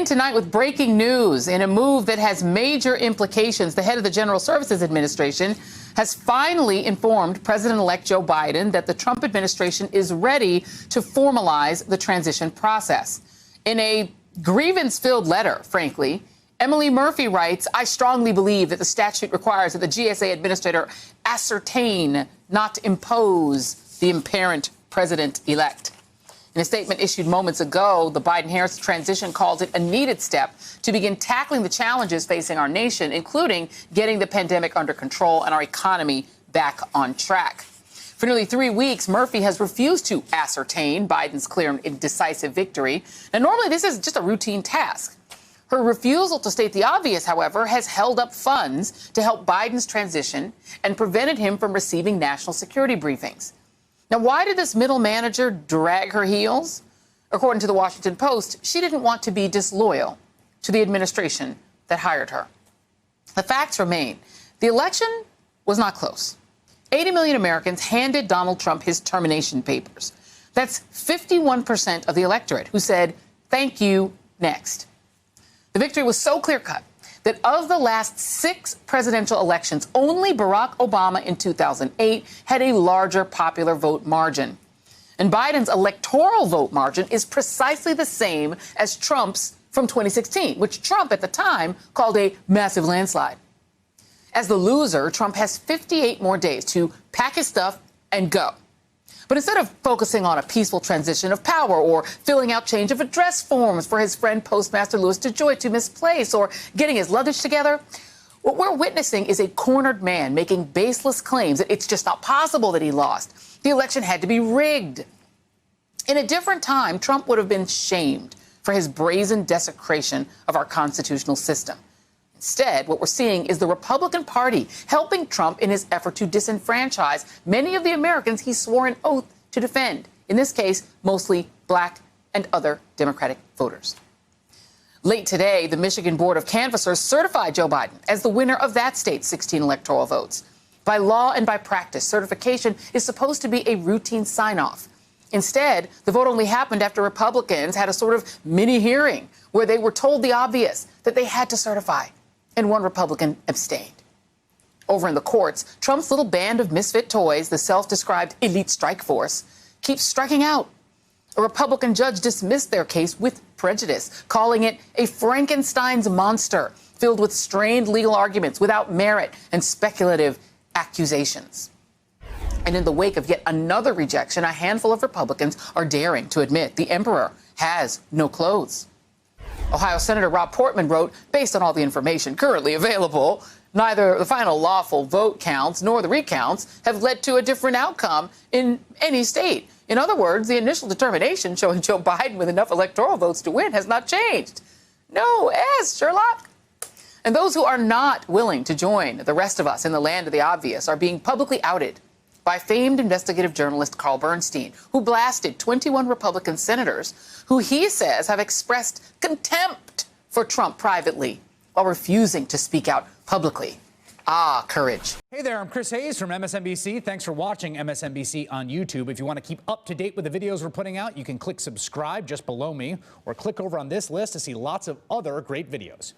tonight with breaking news. In a move that has major implications, the head of the General Services Administration has finally informed President-elect Joe Biden that the Trump administration is ready to formalize the transition process. In a grievance-filled letter, frankly, Emily Murphy writes, "I strongly believe that the statute requires that the GSA administrator ascertain, not impose, the apparent president-elect." In a statement issued moments ago, the Biden-Harris transition calls it a needed step to begin tackling the challenges facing our nation, including getting the pandemic under control and our economy back on track. For nearly 3 weeks, Murphy has refused to ascertain Biden's clear and decisive victory. Now, normally this is just a routine task. Her refusal to state the obvious, however, has held up funds to help Biden's transition and prevented him from receiving national security briefings. Now, why did this middle manager drag her heels? According to the Washington Post, she didn't want to be disloyal to the administration that hired her. The facts remain. The election was not close. 80 million Americans handed Donald Trump his termination papers. That's 51% of the electorate who said, "Thank you, next." The victory was so clear-cut that of the last 6 presidential elections, only Barack Obama in 2008 had a larger popular vote margin. And Biden's electoral vote margin is precisely the same as Trump's from 2016, which Trump at the time called a massive landslide. As the loser, Trump has 58 more days to pack his stuff and go. But instead of focusing on a peaceful transition of power or filling out change of address forms for his friend Postmaster Louis DeJoy to misplace or getting his luggage together, what we're witnessing is a cornered man making baseless claims that it's just not possible that he lost. The election had to be rigged. In a different time, Trump would have been shamed for his brazen desecration of our constitutional system. Instead, what we're seeing is the Republican Party helping Trump in his effort to disenfranchise many of the Americans he swore an oath to defend, in this case, mostly black and other Democratic voters. Late today, the Michigan Board of Canvassers certified Joe Biden as the winner of that state's 16 electoral votes. By law and by practice, certification is supposed to be a routine sign-off. Instead, the vote only happened after Republicans had a sort of mini hearing where they were told the obvious, that they had to certify. And one Republican abstained. Over in the courts, Trump's little band of misfit toys, the self-described elite strike force, keeps striking out. A Republican judge dismissed their case with prejudice, calling it a Frankenstein's monster filled with strained legal arguments without merit and speculative accusations. And in the wake of yet another rejection, a handful of Republicans are daring to admit the emperor has no clothes. Ohio Senator Rob Portman wrote, based on all the information currently available, neither the final lawful vote counts nor the recounts have led to a different outcome in any state. In other words, the initial determination showing Joe Biden with enough electoral votes to win has not changed. No S, Sherlock. And those who are not willing to join the rest of us in the land of the obvious are being publicly outed by famed investigative journalist Carl Bernstein, who blasted 21 Republican senators who he says have expressed contempt for Trump privately while refusing to speak out publicly. Ah, courage. Hey there, I'm Chris Hayes from MSNBC. Thanks for watching MSNBC on YouTube. If you want to keep up to date with the videos we're putting out, you can click subscribe just below me or click over on this list to see lots of other great videos.